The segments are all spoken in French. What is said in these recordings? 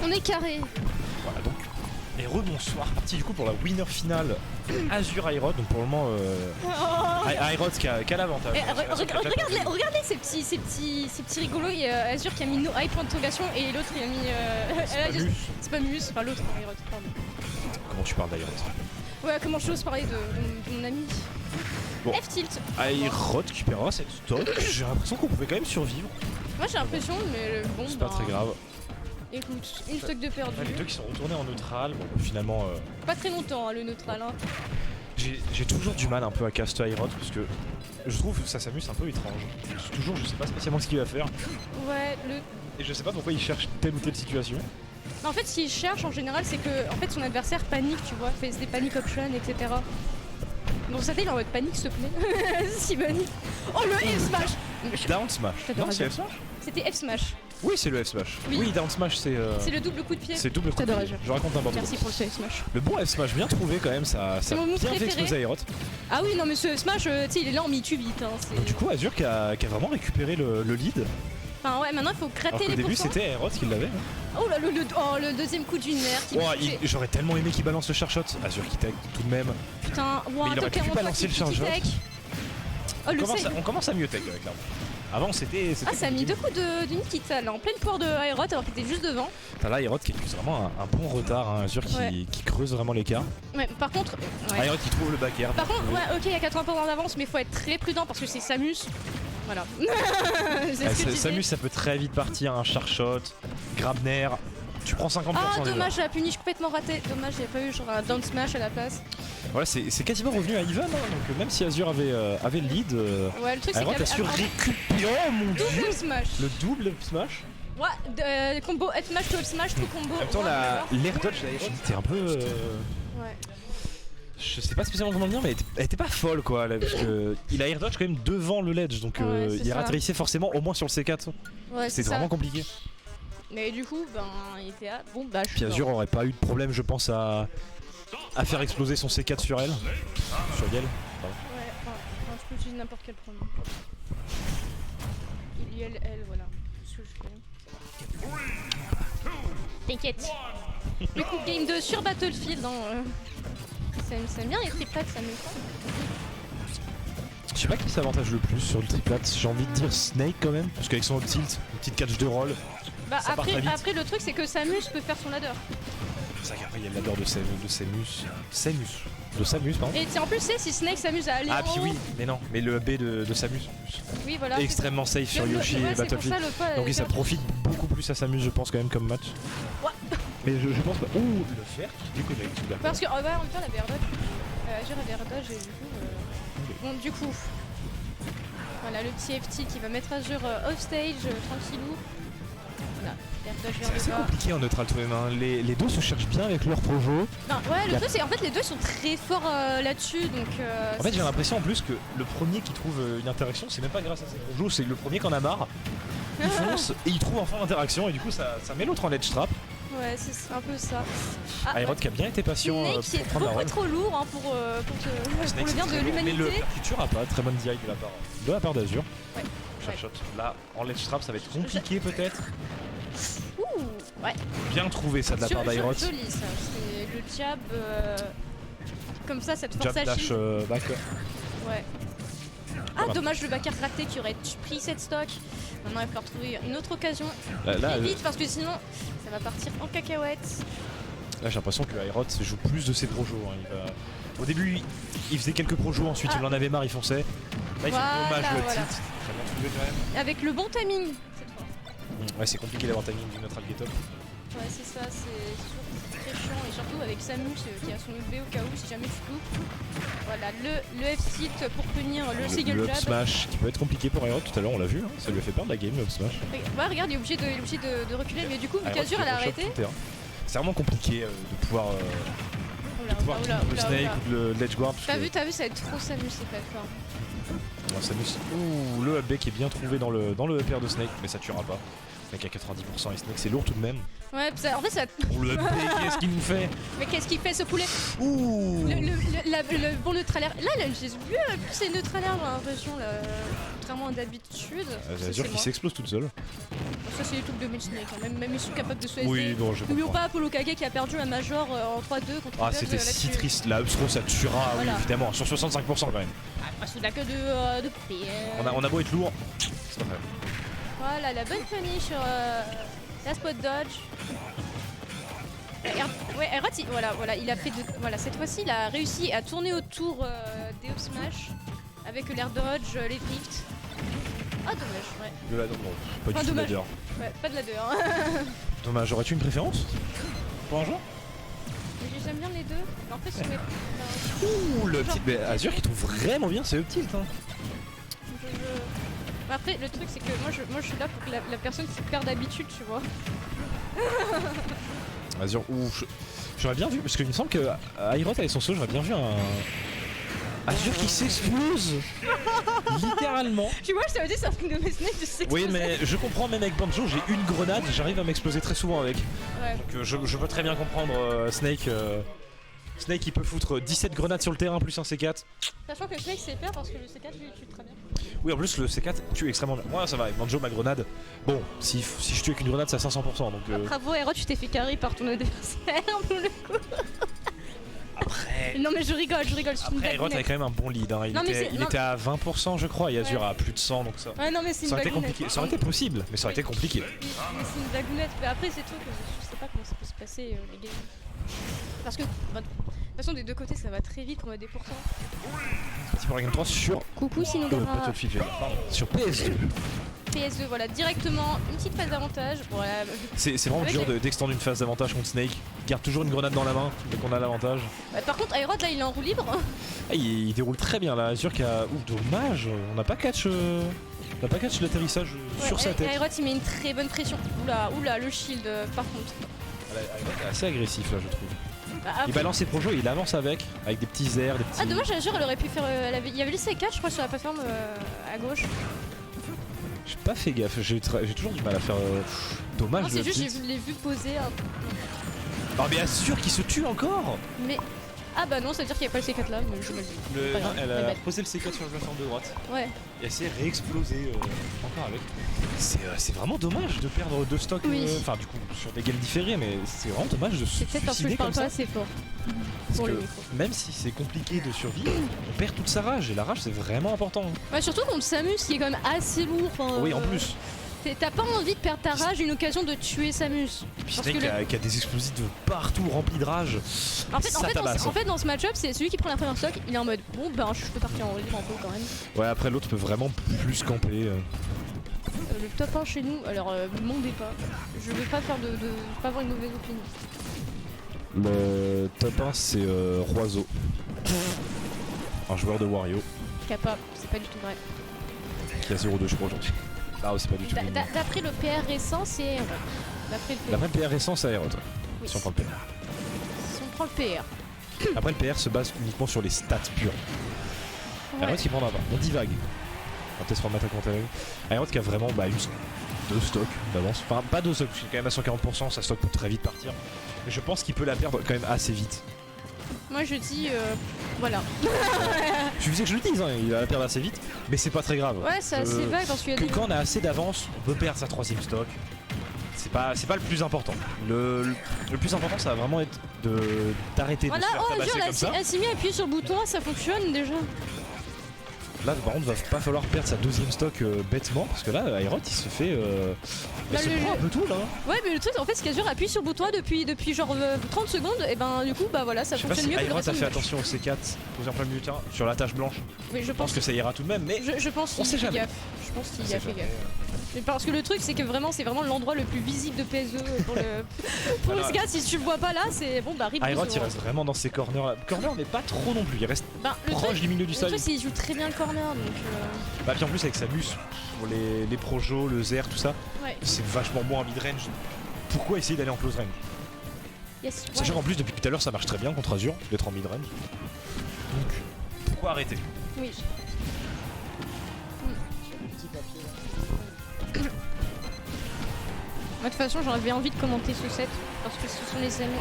On est carré. Voilà donc. Et rebonsoir, parti du coup pour la winner finale Azur Aerod. Donc pour le moment, Aerod qui a l'avantage. Regardez ces petits rigolos. Il y a Azur qui a mis no high point d'interrogation et l'autre il a mis. C'est pas Mus, enfin l'autre Aerod, pardon. Comment tu parles d'Aerod? Ouais, comment j'ose parler de mon ami. Bon. F-tilt. Aerod récupérera cette stock. J'ai l'impression qu'on pouvait quand même survivre. Moi j'ai l'impression, mais bon. C'est pas très grave. Écoute, une stock de perdu. Les deux qui sont retournés en neutral, bon finalement... Pas très longtemps hein, le neutral hein. J'ai toujours du mal un peu à cast Aerod parce que je trouve que ça s'amuse un peu étrange. Je sais pas spécialement ce qu'il va faire. Ouais, Et je sais pas pourquoi il cherche telle ou telle situation. En fait, ce qu'il cherche en général, c'est que en fait, son adversaire panique, tu vois, fait des panic options, etc. Donc ça, il est en mode panique, s'il te plaît. Si panique. Oh, le F smash. Down smash. Non, c'est F smash. C'était F smash. Oui, c'est le F smash. Oui, down smash, c'est. C'est le double coup de pied. C'est double coup de pied. Je raconte n'importe quoi. Merci pour le F smash. Le bon F smash, bien trouvé quand même, ça a mon bien préféré. fait exploser Aerod. Ah oui, non, mais ce smash, tu sais, il est là en mi-tube vite. Hein, donc du coup, Azur qui a vraiment récupéré le lead. Enfin ouais, maintenant il faut gratter les pourcents. Au début c'était Aerod qui l'avait. Oh là, le deuxième coup d'une mère qui j'aurais tellement aimé qu'il balance le charshot. Azur qui tech tout de même. Putain, wow, mais il aurait pu balancer le charshot. Oh, on commence à mieux tech clairement. Avant c'était. Ah, ça a mis deux coups de Nikita ça là, en pleine cour de Aerod alors qu'il était juste devant. T'as là Aerod qui accuse vraiment un bon retard, hein, Azur qui creuse vraiment l'écart. Ouais, par contre. Ouais. Aerod qui trouve le back air. Par contre, ouais, ok, il y a 80% d'avance, mais faut être très prudent parce que c'est Samus. Voilà. Samus, ça peut très vite partir, un charshot, Grabner. Tu prends 50%. Ah, dommage, j'ai la punish complètement raté. Dommage, j'ai pas eu genre un down smash à la place. Voilà, c'est quasiment revenu à even, hein, donc même si Azur avait le lead, ouais, le truc c'est qu'il a su récupérer. Oh mon dieu! Double smash! Le double smash? Ouais, combo F smash, double smash, tout combo. En même temps, l'air dodge d'Aerod était un peu. Ouais. Je sais pas spécialement comment le dire, mais elle était pas folle quoi, là, parce que il a air dodge quand même devant le ledge, donc il atterrissait forcément au moins sur le C4. Ouais, c'était vraiment compliqué. Mais du coup, ben, il était à bon bah. Puis Azur aurait pas eu de problème, je pense, à faire exploser son C4 sur elle. Sur Yel. Ouais, enfin, je peux utiliser n'importe quel pronom. Il y a elle, voilà. Ce que je fais. T'inquiète. Du coup, game 2 sur Battlefield. Hein, ça aime bien les triplets, ça me Je sais pas qui s'avantage le plus sur le triplat, j'ai envie de dire Snake quand même, parce qu'avec son up tilt, une petite catch de roll. Bah après le truc c'est que Samus peut faire son ladder. C'est vrai qu'après il y a le ladder de Samus, pardon. Et en plus c'est si Snake s'amuse à aller en haut. Ah puis oui, mais non, mais le B de Samus. Oui voilà. Extrêmement safe sur Yoshi et Battlefield. Donc ça profite beaucoup plus à Samus je pense quand même comme match. Ouais. Mais je pense pas. Ouh, le fer qui déconnecte. Parce que en même temps la avait air dodge. Azur avait air dodge et du coup. Bon du coup. Voilà le petit FT qui va mettre Azur off stage tranquillou. Voilà, c'est assez compliqué en neutral tout de même, hein. Les deux se cherchent bien avec leur projo. Non, ouais, le truc c'est en fait les deux sont très forts là-dessus donc. En fait j'ai l'impression en plus que le premier qui trouve une interaction c'est même pas grâce à ses projos, c'est le premier qui en a marre. Il fonce et il trouve enfin l'interaction et du coup ça met l'autre en ledge trap. Ouais, c'est un peu ça. Aerod qui a bien été patient Snake pour prendre la roll. trop lourd hein, pour le bien de l'humanité. Mais le futur a pas très bonne DI de la part d'Azur. Ouais. Shot. Là en ledge trap ça va être compliqué peut-être. Ouh, ouais. Bien trouvé ça de la part d'Aerod. Joli ça, c'est le jab comme ça te force jab à dash back. Ouais. Ah dommage le backer raté qui aurait pris cette stock. Maintenant il va falloir trouver une autre occasion. Là, vite parce que sinon ça va partir en cacahuète. Là j'ai l'impression que Aerod joue plus de ses projos. Hein. Au début il faisait quelques projos, ensuite il en avait marre, il fonçait. Là il fait dommage le tilt. Avec le bon timing cette fois. Ouais c'est compliqué d'avoir timing du neutral get up. Ouais, c'est ça, c'est surtout très chiant et surtout avec Samus qui a son B au cas où si jamais tu loupes. Voilà, le F-tilt pour punir le single Le up jab. smash qui peut être compliqué pour Aerot tout à l'heure, on l'a vu, hein, ça lui a fait perdre la game le up smash. Ouais, regarde, il est obligé de reculer, mais du coup, vu qu'Azur elle a arrêté. C'est vraiment compliqué de pouvoir Oula, le Snake ou le ledge guard. T'as vu, ça va être trop Samus, c'est pas fort. Non, Samus. Ouh, le up B qui est bien trouvé dans le up air de Snake, mais ça tuera pas. Mec à 90% et Snake c'est lourd tout de même. Ouais, en fait ça. Oh le up B, qu'est-ce qu'il nous fait? Mais qu'est-ce qu'il fait ce poulet? Ouh. Le bon neutral air. Là, j'ai vu plus c'est neutral air, j'ai l'impression, là. Contrairement à d'habitude. Azur qui s'explose toute seule. Ça, c'est les trucs de Mid Snake. Hein. Même ils sont capables de se Oui, non, je N'oublions comprends. pas Apollo Kage qui a perdu un Major en 3-2 contre Ah, c'était si triste. La Upstro ça tuera, voilà. oui, évidemment, sur 65% quand même. Ah, sous la queue de PR. On a beau être lourd, c'est pas grave. Voilà, la bonne punish sur la spot dodge. Ouais, Aerot, voilà, il a fait voilà, cette fois-ci, il a réussi à tourner autour des up smash avec l'air dodge, les drifts. Ah, dommage, ouais. De la, non, pas du tout dommage. ladder. Ouais, pas de ladder. Hein. Dommage, aurais-tu une préférence pour un joueur? J'aime bien les deux. Mais en fait, je mets. Ouh, le petit. Mais Azur qui trouve vraiment bien ses up tilt. Hein. Mais après, le truc, c'est que moi, je suis là pour que la personne qui perd d'habitude, tu vois. Azur, ouh, j'aurais bien vu, parce qu'il me semble que Aerot avec son saut, j'aurais bien vu un. Azur qui s'explose littéralement. Tu vois, je t'avais dit, c'est un truc de mes snakes de s'exploser. Oui, mais je comprends, même avec Banjo, j'ai une grenade, j'arrive à m'exploser très souvent avec. Ouais. Donc je peux très bien comprendre Snake. Snake il peut foutre 17 grenades sur le terrain plus un C4. Sachant que Snake c'est peur parce que le C4 lui tue très bien. Oui, en plus le C4 tue extrêmement bien. Moi ça va, avec Banjo ma grenade. Bon, si je tue avec une grenade c'est à 500%. Donc, Bravo Aerot, tu t'es fait carry par ton adversaire pour le coup. Après. Non mais je rigole, Après Aerot avait quand même un bon lead. Hein. Il était à 20% je crois et Azur à plus de 100 donc ça. Ouais, non mais c'est une ça aurait été blagounette. compliqué. Ça aurait été possible, mais ça aurait été compliqué. Mais c'est une blagounette. Mais après c'est tout que je sais pas comment ça peut se passer les games. Parce que bah, de toute façon des deux côtés ça va très vite on a des pourcents. C'est parti pour la game 3 sur Coucou Sinogara. Battlefield. Pardon. Sur PS2. PS2 voilà directement une petite phase d'avantage. Voilà. C'est vraiment dur d'extendre une phase d'avantage contre Snake. Il garde toujours une grenade dans la main dès qu'on a l'avantage. Bah, par contre Aerot là il est en roue libre. Ah, il déroule très bien là. Azur qui a. Ouh dommage, on n'a pas catch. On n'a pas catch l'atterrissage sur sa tête. Aerot il met une très bonne pression. Oula le shield par contre. Aerot est assez agressif là je trouve. Bah, Il balance ses projets, il avance avec des petits airs, des petits. Ah dommage, Azur elle aurait pu faire. Il y avait le C4 je crois sur la plateforme à gauche. J'ai pas fait gaffe, j'ai toujours du mal à faire. Dommage. Non c'est juste je l'ai vu poser. Oh mais Azur qui se tue encore. Mais ah bah non ça veut dire qu'il n'y a pas le C4 là, mais je me le dis. Elle a posé le C4 sur le plateforme de droite. Ouais. Et elle s'est réexplosée encore avec. C'est vraiment dommage de perdre deux stocks. Oui. Enfin du coup sur des games différés, mais c'est vraiment dommage de se C'est peut-être parce que je suicider parle comme pas ça. assez fort. Parce Pour que le micro. même si c'est compliqué de survivre, on perd toute sa rage et la rage c'est vraiment important. Ouais, surtout contre Samus qui est quand même assez lourd. Oui en plus. T'as pas envie de perdre ta rage, une occasion de tuer Samus. Et puis Parce Snake que qui a des explosifs de partout remplis de rage. En fait, Ça tabasse. en fait, dans ce match-up, c'est celui qui prend la première stock, il est en mode bon ben je peux partir en libre un peu quand même. Ouais après l'autre peut vraiment plus camper. Le top 1 chez nous, alors mondez pas. Je veux pas faire pas avoir une mauvaise opinion. Le top 1 c'est Roiseau. Un joueur de Wario Kappa, c'est pas du tout vrai. qui a 0-2 je crois aujourd'hui. Ah c'est pas du tout. D'après le PR récent, c'est d'après le PR. D'après le PR récent c'est Aerot. Oui. Si on prend le PR. Si on prend le PR. Après le PR se base uniquement sur les stats pures. Ouais. Aerot il prendra pas. On divague. On va peut-être se remettre à compter avec. Aerot qui a vraiment deux stocks d'avance. Enfin pas deux stocks, parce qu'il est quand même à 140%, sa stock peut très vite partir. Mais je pense qu'il peut la perdre quand même assez vite. Moi je dis voilà. Je sais que je le dis, hein, il va la perdre assez vite, mais c'est pas très grave. Ouais, c'est assez vague parce qu'il y a des. Quand on a assez d'avance, on peut perdre sa troisième stock. C'est pas le plus important. Le plus important, ça va vraiment être d'arrêter Voilà, de se faire oh tabasser comme ça. elle s'est mis à appuyer sur le bouton, ça fonctionne déjà. Là, par contre, va pas falloir perdre sa deuxième stock bêtement, parce que là, Aerot, il se fait. Il se prend un peu tout là. Ouais, mais le truc, en fait, c'est qu'Azur appuie sur le bouton depuis genre 30 secondes, et ben du coup, bah voilà, ça Je sais pas fonctionne si mieux que le Aerot reste a du fait match. attention au C4 posé en plein milieu du terrain sur la tâche blanche. Oui, je Je pense que ça ira tout de même, mais je pense on sait qu'il fait jamais. gaffe. je pense qu'il y C'est a fait jamais, gaffe. Mais parce que le truc c'est que vraiment c'est vraiment l'endroit le plus visible de PSE pour le pour Alors, ce gars. Si tu le vois pas là, c'est bon bah rip. Aerot Bozo, il hein. reste vraiment dans ses corners là. Corner mais pas trop non plus, il reste Ben, le proche truc, du milieu du le sol. truc c'est qu'il joue très bien le corner donc Bah puis en plus avec sa mus pour les projos, le ZR, tout ça, ouais. c'est vachement bon en mid-range. Pourquoi essayer d'aller en close range? Yes, ouais. Sachant qu'en plus depuis tout à l'heure ça marche très bien contre Azure d'être en mid-range. Donc pourquoi arrêter? Oui. Moi, de toute façon, j'avais envie de commenter ce set parce que ce sont les amis.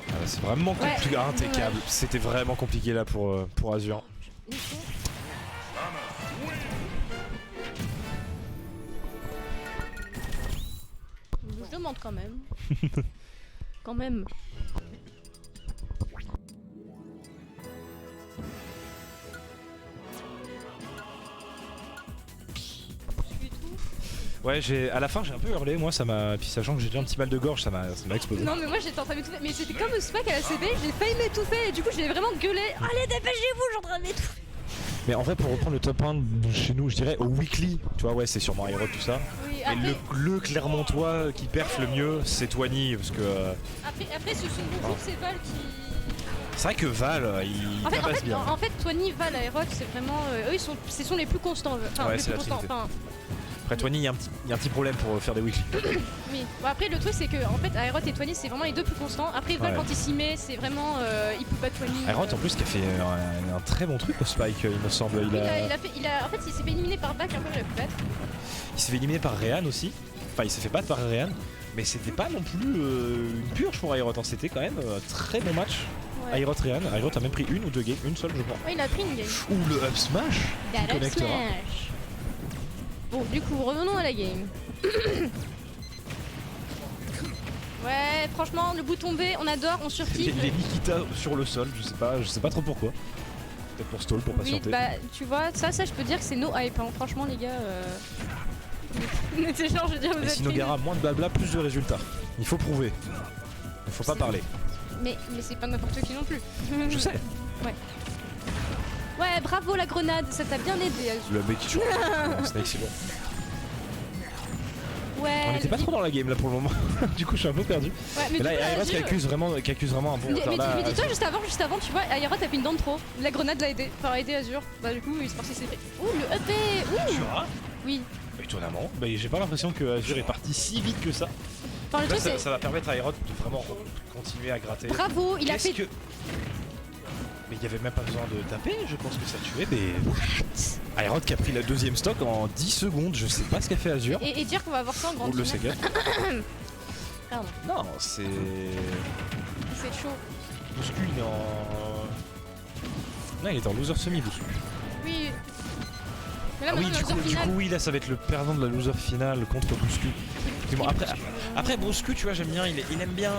Ah bah, c'est vraiment compliqué, impeccable. Ouais. C'était vraiment compliqué là pour Azure. Je demande quand même. Quand même. Ouais, à la fin j'ai un peu hurlé, moi ça m'a. Puis sachant que j'ai déjà un petit mal de gorge, ça m'a explosé. Non mais moi j'étais en train de m'étouffer. Mais c'était comme au SPAC à la CB, j'ai failli m'étouffer et du coup j'ai vraiment gueulé. Allez dépêchez-vous, je suis en train de m'étouffer. Mais en vrai pour reprendre le top 1 chez nous, je dirais au weekly, tu vois ouais c'est sûrement Aerot tout ça. Oui, Mais après, le Clermontois qui perf le mieux, c'est Twany parce que. après ce sont beaucoup c'est Val qui. C'est vrai que Val, il tabasse bien. En fait, Twany, Val, Aerot, c'est vraiment. Eux, ce sont les plus constants. Enfin, Ouais, les c'est plus la constants. trinité. Enfin, Après Twany, il y a un petit problème pour faire des weekly. oui. Bon, après, le truc, c'est que en fait, Aerot et Twany, c'est vraiment les deux plus constants. Après, Val, Ouais. quand il s'y met, c'est vraiment. Il peut pas Twany. Aerot en plus qui a fait un très bon truc au Spike, il me semble. Oui, en fait, il s'est fait éliminer par Bac un peu, j'aurais pu battre. Il s'est fait éliminer par Rehan aussi. Enfin, il s'est fait battre par Rehan. Mais c'était pas non plus une purge pour Aerot. Hein. C'était quand même un très bon match. Ouais. Aerot Rehan. Aerot a même pris une ou deux games. Une seule, je crois. Ouais, il a pris une game. Ouh, le up smash qui Dada connectera. Smash. Bon, du coup, revenons à la game. Ouais, franchement, le bouton B, on adore, on Les surkiffe. Nikita sur le sol, je sais pas trop pourquoi. Peut-être pour stall, pour Oui, patienter. bah, tu vois, ça, je peux dire que c'est no hype. Hein. Franchement, les gars. C'est genre, je veux dire, vous Et êtes. Sinogara, moins de blabla, plus de résultats. Il faut prouver. Il faut pas parler. Mais c'est pas n'importe qui non plus. Je sais. Ouais, bravo la grenade, ça t'a bien aidé. Azul. Le mec qui joue. Non, Snake, c'est bon. Ouais. On était pas trop dans la game là pour le moment. Du coup, je suis un peu perdu. Ouais, mais Et là, du coup, Aerot Azul- qui accuse vraiment un bon retard. Là, mais dis-toi, Azul. juste avant, tu vois, Aerot a fait une dent de trop. La grenade l'a aidé. Enfin, aidé Azure. Bah, du coup, il est parti, c'est fait. Ouh, le EP. Ouh. Azura, Oui. étonnamment, bah, j'ai pas l'impression que Azure est parti si vite que ça. Enfin, le Là, truc, c'est. ça va permettre à Aerot de vraiment continuer à gratter. Bravo, il a Qu'est-ce fait. que. Mais il y avait même pas besoin de taper, je pense que ça tuait, mais. Aerot qui a pris la deuxième stock en 10 secondes, je sais pas ce qu'a fait Azure. Et dire qu'on va avoir ça en Ou grande le finale. Sega. Pardon, Non, c'est. c'est chaud. Bouscu, il est en. Non, il est en loser semi, Bouscu. Oui. Mais là, Ah oui, maintenant, du le coup, final. oui, là, ça va être le perdant de la loser finale contre Bouscu. Bon, après Bouscu, tu vois, j'aime bien, il aime bien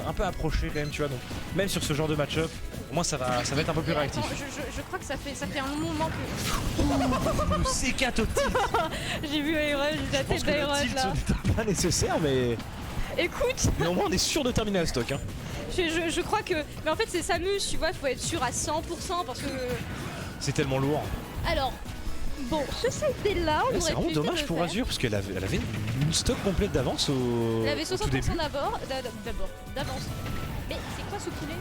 un peu approcher quand même, tu vois, donc même sur ce genre de match-up, au moins ça va être un peu plus réactif. Attends, je crois que ça fait un moment que. Le C4 au tilt. J'ai vu Aerot, j'ai Je la pense tête que le d'Aerot tilt là. n'est pas nécessaire, mais Écoute, au moins on est sûr de terminer la stock. Hein. je crois que. Mais en fait, c'est Samus, tu vois, il faut être sûr à 100% parce que. C'est tellement lourd. Alors, bon, ce set là, on C'est aurait vraiment pu dommage le pour faire. Elle avait une stock complète d'avance au Elle avait tout 60% début. d'avance. Mais c'est quoi ce poulet?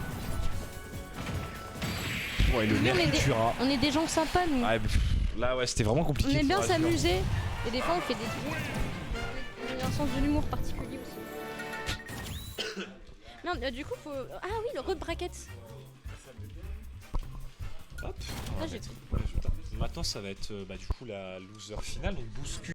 Ouais, le Nous, on est des- Mercutura. On est des gens sympas, nous. Ouais, là, ouais, c'était vraiment On compliqué. aime bien pour Azure. s'amuser. Et des fois, on fait des trucs. On a un sens de l'humour particulier aussi. Non, du coup, faut. Ah oui, le road bracket. Hop, Là, j'ai Maintenant, ça va être du coup la loser finale, donc Bouscu.